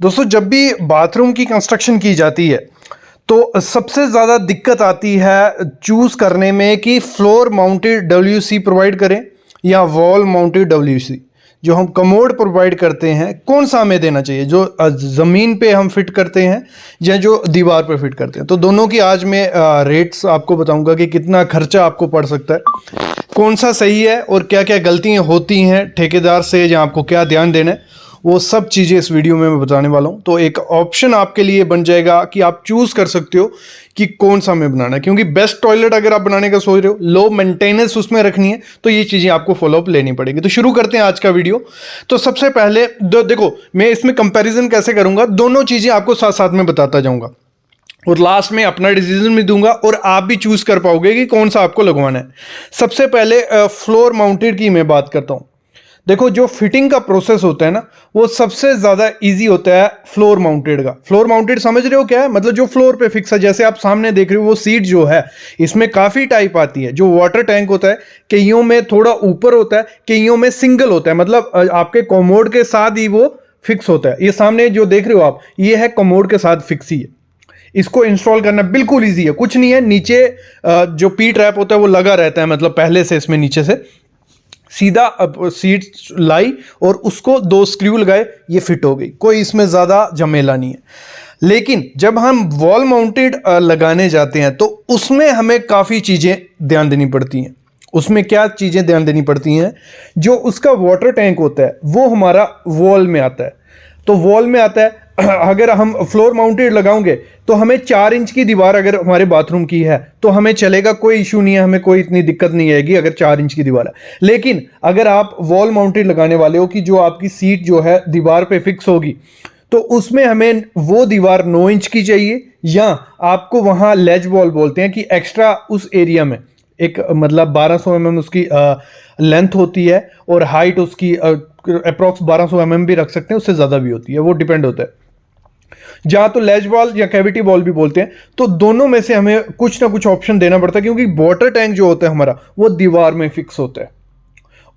दोस्तों जब भी बाथरूम की कंस्ट्रक्शन की जाती है तो सबसे ज़्यादा दिक्कत आती है चूज़ करने में कि फ्लोर माउंटेड डब्ल्यूसी प्रोवाइड करें या वॉल माउंटेड डब्ल्यूसी। जो हम कमोड प्रोवाइड करते हैं कौन सा हमें देना चाहिए, जो ज़मीन पे हम फिट करते हैं या जो दीवार पे फिट करते हैं। तो दोनों की आज मैं रेट्स आपको बताऊंगा कि कितना खर्चा आपको पड़ सकता है, कौन सा सही है और क्या क्या गलतियां होती हैं ठेकेदार से या आपको क्या ध्यान देना है, वो सब चीज़ें इस वीडियो में मैं बताने वाला हूँ। तो एक ऑप्शन आपके लिए बन जाएगा कि आप चूज़ कर सकते हो कि कौन सा हमें बनाना है, क्योंकि बेस्ट टॉयलेट अगर आप बनाने का सोच रहे हो, लो मेंटेनेंस उसमें रखनी है, तो ये चीज़ें आपको फॉलोअप लेनी पड़ेगी। तो शुरू करते हैं आज का वीडियो। तो सबसे पहले देखो मैं इसमें कंपैरिजन कैसे करूँगा, दोनों चीज़ें आपको साथ साथ में बताता जाऊँगा और लास्ट में अपना डिसीजन भी दूंगा और आप भी चूज़ कर पाओगे कि कौन सा आपको लगवाना है। सबसे पहले फ्लोर माउंटेड की मैं बात करता हूँ। देखो जो फिटिंग का प्रोसेस होता है ना, वो सबसे ज़्यादा इजी होता है फ्लोर माउंटेड का। फ्लोर माउंटेड समझ रहे हो क्या है, मतलब जो फ्लोर पे फिक्स है। जैसे आप सामने देख रहे हो वो सीट जो है, इसमें काफ़ी टाइप आती है। जो वाटर टैंक होता है कईयों में थोड़ा ऊपर होता है, कईयों में सिंगल होता है, मतलब आपके कमोड के साथ ही वो फिक्स होता है। ये सामने जो देख रहे हो आप, ये है कमोड के साथ फिक्स ही है। इसको इंस्टॉल करना बिल्कुल इजी है, कुछ नहीं है। नीचे जो पी ट्रैप होता है वो लगा रहता है, मतलब पहले से इसमें नीचे से सीधा सीट लाई और उसको 2 स्क्रू लगाए, ये फिट हो गई। कोई इसमें ज़्यादा झमेला नहीं है। लेकिन जब हम वॉल माउंटेड लगाने जाते हैं तो उसमें हमें काफ़ी चीज़ें ध्यान देनी पड़ती हैं। उसमें क्या चीज़ें ध्यान देनी पड़ती हैं, जो उसका वाटर टैंक होता है वो हमारा वॉल में आता है। तो वॉल में आता है, अगर हम फ्लोर माउंटेड लगाओगे तो हमें 4 इंच की दीवार अगर हमारे बाथरूम की है तो हमें चलेगा, कोई इशू नहीं है, हमें कोई इतनी दिक्कत नहीं आएगी अगर 4 इंच की दीवार है। लेकिन अगर आप वॉल माउंटेड लगाने वाले हो कि जो आपकी सीट जो है दीवार पे फिक्स होगी, तो उसमें हमें वो दीवार 9 इंच की चाहिए, या आपको वहाँ लेज वॉल बोलते हैं कि एक्स्ट्रा उस एरिया में एक मतलब 1200 mm उसकी लेंथ होती है और हाइट उसकी अप्रॉक्स 1200 mm भी रख सकते हैं, उससे ज़्यादा भी होती है, वो डिपेंड होता है। जहाँ तो लेज वॉल या कैविटी वॉल भी बोलते हैं। तो दोनों में से हमें कुछ ना कुछ ऑप्शन देना पड़ता है, क्योंकि वाटर टैंक जो होता है हमारा वो दीवार में फिक्स होता है।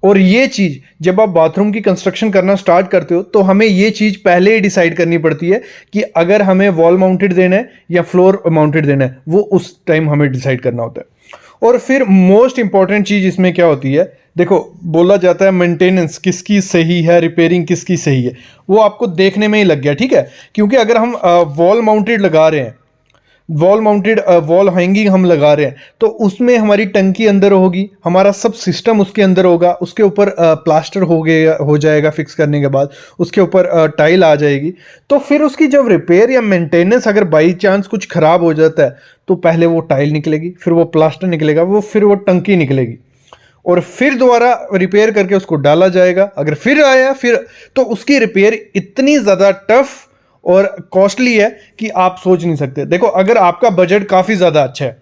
और ये चीज़ जब आप बाथरूम की कंस्ट्रक्शन करना स्टार्ट करते हो तो हमें ये चीज़ पहले ही डिसाइड करनी पड़ती है कि अगर हमें वॉल माउंटेड देना है या फ्लोर माउंटेड देना है, वो उस टाइम हमें डिसाइड करना होता है। और फिर मोस्ट इंपॉर्टेंट चीज़ इसमें क्या होती है, देखो बोला जाता है मेंटेनेंस किसकी सही है, रिपेयरिंग किसकी सही है, वो आपको देखने में ही लग गया, ठीक है। क्योंकि अगर हम वॉल माउंटेड लगा रहे हैं, वॉल माउंटेड वॉल हैंगिंग हम लगा रहे हैं, तो उसमें हमारी टंकी अंदर होगी, हमारा सब सिस्टम उसके अंदर होगा, उसके ऊपर प्लास्टर हो जाएगा फिक्स करने के बाद, उसके ऊपर टाइल आ जाएगी। तो फिर उसकी जब रिपेयर या मेंटेनेंस अगर बाई चांस कुछ खराब हो जाता है, तो पहले वो टाइल निकलेगी, फिर वो प्लास्टर निकलेगा, फिर वो टंकी निकलेगी, और फिर दोबारा रिपेयर करके उसको डाला जाएगा। अगर फिर आया फिर, तो उसकी रिपेयर इतनी ज़्यादा टफ और कॉस्टली है कि आप सोच नहीं सकते। देखो अगर आपका बजट काफ़ी ज़्यादा अच्छा है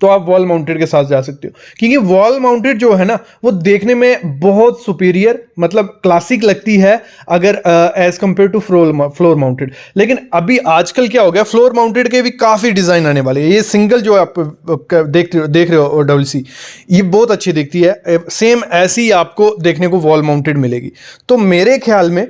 तो आप वॉल माउंटेड के साथ जा सकते हो, क्योंकि वॉल माउंटेड जो है ना वो देखने में बहुत सुपीरियर मतलब क्लासिक लगती है अगर as compared to floor mounted. लेकिन अभी आजकल क्या हो गया, फ्लोर माउंटेड के भी काफ़ी डिज़ाइन आने वाले हैं। ये सिंगल जो आप देख रहे हो डब्ल्यूसी, ये बहुत अच्छी दिखती है, सेम ऐसी आपको देखने को वॉल माउंटेड मिलेगी। तो मेरे ख्याल में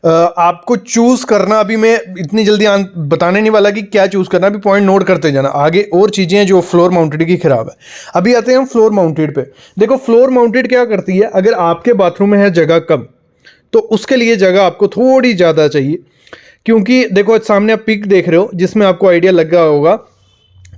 आपको चूज़ करना, अभी मैं इतनी जल्दी बताने नहीं वाला कि क्या चूज़ करना, अभी पॉइंट नोट करते जाना, आगे और चीज़ें जो फ्लोर माउंटेड की खराब है। अभी आते हैं हम फ्लोर माउंटेड पे। देखो फ्लोर माउंटेड क्या करती है, अगर आपके बाथरूम में है जगह कम, तो उसके लिए जगह आपको थोड़ी ज़्यादा चाहिए। क्योंकि देखो सामने आप पिक देख रहे हो जिसमें आपको आइडिया लगा होगा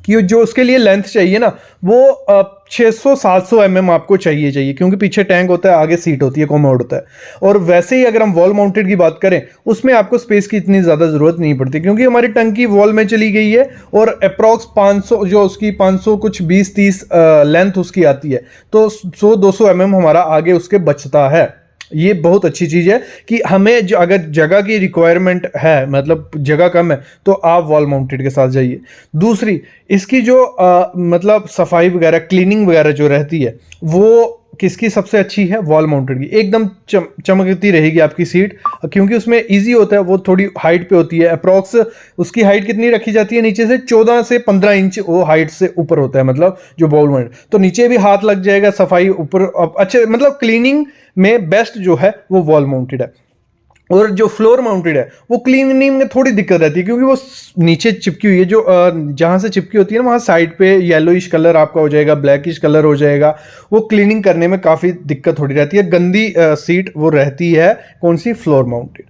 कि जो उसके लिए लेंथ चाहिए ना, वो 600-700 mm आपको चाहिए, क्योंकि पीछे टैंक होता है, आगे सीट होती है, कमोड होता है। और वैसे ही अगर हम वॉल माउंटेड की बात करें, उसमें आपको स्पेस की इतनी ज़्यादा ज़रूरत नहीं पड़ती, क्योंकि हमारी टंकी वॉल में चली गई है और अप्रॉक्स 500 जो उसकी 500 कुछ 20-30 लेंथ उसकी आती है, तो 100-200 mm हमारा आगे उसके बचता है। ये बहुत अच्छी चीज़ है कि हमें जो अगर जगह की रिक्वायरमेंट है, मतलब जगह कम है, तो आप वॉल माउंटेड के साथ जाइए। दूसरी, इसकी जो मतलब सफाई वगैरह, क्लीनिंग वगैरह जो रहती है, वो किसकी सबसे अच्छी है, वॉल माउंटेड की। एकदम चमकती रहेगी आपकी सीट, क्योंकि उसमें इजी होता है, वो थोड़ी हाइट पे होती है। अप्रॉक्स उसकी हाइट कितनी रखी जाती है, नीचे से 14 से 15 इंच वो हाइट से ऊपर होता है, मतलब जो वॉल माउंटेड, तो नीचे भी हाथ लग जाएगा, सफाई ऊपर अच्छे, मतलब क्लीनिंग में बेस्ट जो है वो वॉल माउंटेड है। और जो फ्लोर माउंटेड है वो क्लीनिंग में थोड़ी दिक्कत रहती है, क्योंकि वो नीचे चिपकी हुई है, जो जहाँ से चिपकी होती है ना वहाँ साइड पे येलोइश कलर आपका हो जाएगा, ब्लैकिश कलर हो जाएगा। वो क्लीनिंग करने में काफ़ी दिक्कत थोड़ी रहती है, गंदी सीट वो रहती है। कौन सी? Floor mounted.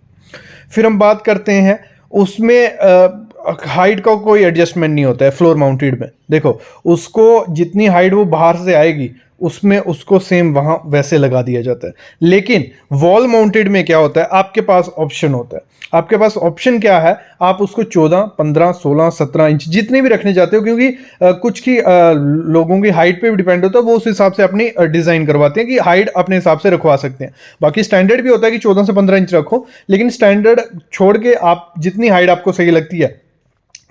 फिर हम बात करते हैं उसमें हाइट का कोई एडजस्टमेंट नहीं होता है फ्लोर माउंटेड में। देखो, उसको जितनी हाइट वो बाहर से आएगी उसमें उसको सेम वहां वैसे लगा दिया जाता है। लेकिन वॉल माउंटेड में क्या होता है, आपके पास ऑप्शन होता है। आपके पास ऑप्शन क्या है, आप उसको 14, 15, 16, 17 इंच जितने भी रखने जाते हो, क्योंकि कुछ की लोगों की हाइट पे भी डिपेंड होता है, वो उस हिसाब से अपनी डिजाइन करवाते हैं कि हाइट अपने हिसाब से रखवा सकते हैं। बाकी स्टैंडर्ड भी होता है कि 14 से 15 इंच रखो, लेकिन स्टैंडर्ड छोड़ के आप जितनी हाइट आपको सही लगती है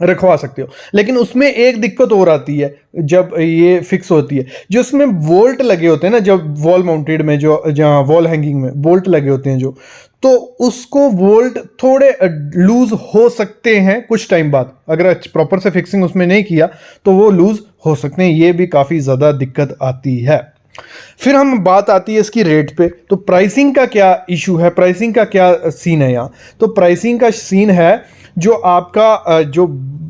रखवा सकते हो। लेकिन उसमें एक दिक्कत और आती है जब ये फिक्स होती है, जो उसमें वोल्ट लगे होते हैं ना, जब वॉल माउंटेड में जो जहाँ वॉल हैंगिंग में वोल्ट लगे होते हैं जो, तो उसको वोल्ट थोड़े लूज हो सकते हैं कुछ टाइम बाद। अगर प्रॉपर से फिक्सिंग उसमें नहीं किया तो वो लूज हो सकते हैं, ये भी काफ़ी ज़्यादा दिक्कत आती है। फिर हम बात आती है इसकी रेट पे। तो प्राइसिंग का क्या इशू है, प्राइसिंग का क्या सीन है यहाँ? तो प्राइसिंग का सीन है, जो आपका जो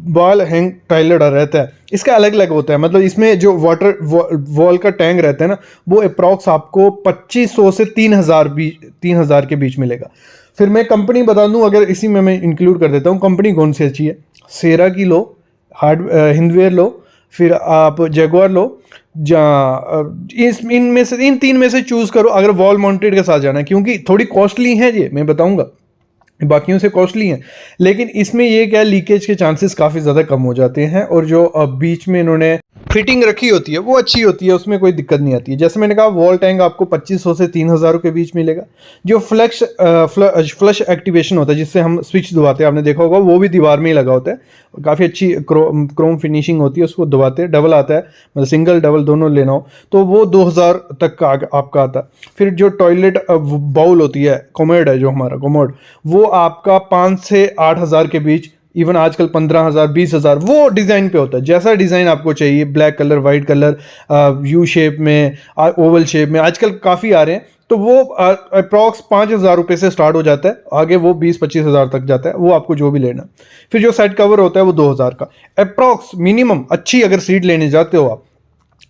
बॉल हैंग टाइलर रहता है इसका अलग अलग होता है। मतलब इसमें जो वाटर वॉल का टैंक रहता है ना, वो अप्रॉक्स आपको 2500 से 3000 के बीच मिलेगा। फिर मैं कंपनी बता दूं, अगर इसी में मैं इंक्लूड कर देता हूँ कंपनी कौन सी अच्छी है। सेरा की लो, हिंदवेयर लो, फिर आप जैगुआर लो, इन तीन में से चूज करो अगर वॉल माउंटेड के साथ जाना है, क्योंकि थोड़ी कॉस्टली है ये, मैं बताऊंगा बाकियों से कॉस्टली हैं। लेकिन इसमें ये क्या, लीकेज के चांसेस काफ़ी ज़्यादा कम हो जाते हैं, और जो बीच में इन्होंने फिटिंग रखी होती है वो अच्छी होती है, उसमें कोई दिक्कत नहीं आती है। जैसे मैंने कहा, वॉल टैंक आपको 2500 से 3000 के बीच मिलेगा। जो फ्लश एक्टिवेशन होता है जिससे हम स्विच दबाते हैं, आपने देखा होगा, वो भी दीवार में ही लगा होता है, काफ़ी अच्छी क्रोम फिनिशिंग होती है, उसको दबाते डबल आता है, मतलब सिंगल डबल दोनों लेना हो तो वो 2000 तक का आपका आता है। फिर जो टॉयलेट बाउल होती है, कोमोड है जो हमारा कोमोड, वो आपका 5 से 8000 के बीच, इवन आजकल 15,000 20,000 वो डिज़ाइन पे होता है। जैसा डिज़ाइन आपको चाहिए, black colour, white colour, U shape में, ओवल शेप में, आजकल काफ़ी आ रहे हैं, तो वो अप्रॉक्स 5,000 रुपये से स्टार्ट हो जाता है, आगे वो 20-25,000 तक जाता है, वो आपको जो भी लेना। फिर जो सेट कवर होता है वो 2,000 का अप्रॉक्स मिनिमम। अच्छी अगर सीट लेने जाते हो आप,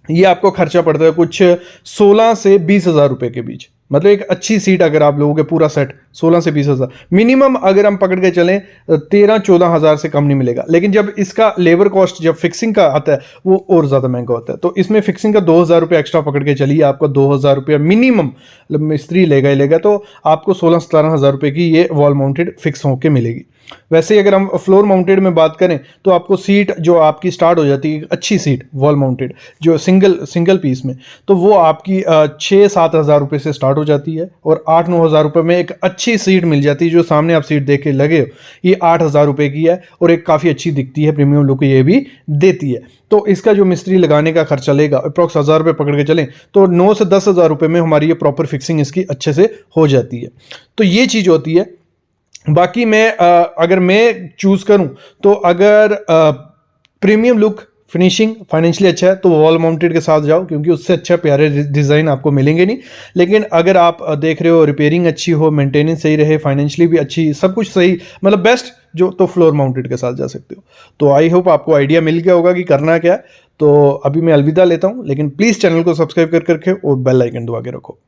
ये आपको खर्चा पड़ता है कुछ 16 से 20,000 रुपये के बीच। मतलब एक अच्छी सीट अगर आप लोगोगे पूरा सेट 16 से 20,000 मिनिमम, अगर हम पकड़ के चलें 13-14,000 से कम नहीं मिलेगा। लेकिन जब इसका लेबर कॉस्ट जब फिक्सिंग का आता है वो और ज़्यादा महंगा होता है, तो इसमें फिक्सिंग का 2,000 रुपये एक्स्ट्रा पकड़ के चलिए, आपका 2,000 रुपये मिनिमम मिस्त्री लेगा ही लेगा, तो आपको 16-17,000 रुपये की ये वॉल माउंटेड फिक्स होकर मिलेगी। वैसे अगर हम फ्लोर माउंटेड में बात करें तो आपको सीट जो आपकी स्टार्ट हो जाती है, अच्छी सीट वॉल माउंटेड जो सिंगल पीस में, तो वो आपकी 6-7 हज़ार रुपये से स्टार्ट हो जाती है, और 8-9 हज़ार रुपये में एक अच्छी सीट मिल जाती है। जो सामने आप सीट देख के लगे हो, ये 8,000 रुपये की है, और एक काफ़ी अच्छी दिखती है, प्रीमियम लुक ये भी देती है। तो इसका जो मिस्त्री लगाने का खर्चा लेगा अप्रॉक्स 1,000 रुपये पकड़ के चलें, तो 9 से 10 हज़ार रुपये में हमारी ये प्रॉपर फिक्सिंग इसकी अच्छे से हो जाती है। तो ये चीज़ होती है। बाकी मैं अगर मैं चूज़ करूं तो अगर प्रीमियम लुक, फिनिशिंग, फाइनेंशियली अच्छा है तो वॉल माउंटेड के साथ जाओ, क्योंकि उससे अच्छा प्यारे डिज़ाइन आपको मिलेंगे नहीं। लेकिन अगर आप देख रहे हो रिपेयरिंग अच्छी हो, मेंटेनेंस सही रहे, फाइनेंशियली भी अच्छी, सब कुछ सही, मतलब बेस्ट जो, तो फ्लोर माउंटेड के साथ जा सकते हो। तो आई होप आपको आइडिया मिल गया होगा कि करना क्या है। तो अभी मैं अलविदा लेता हूँ, लेकिन प्लीज़ चैनल को सब्सक्राइब करके और बेल आइकन दबा के रखो।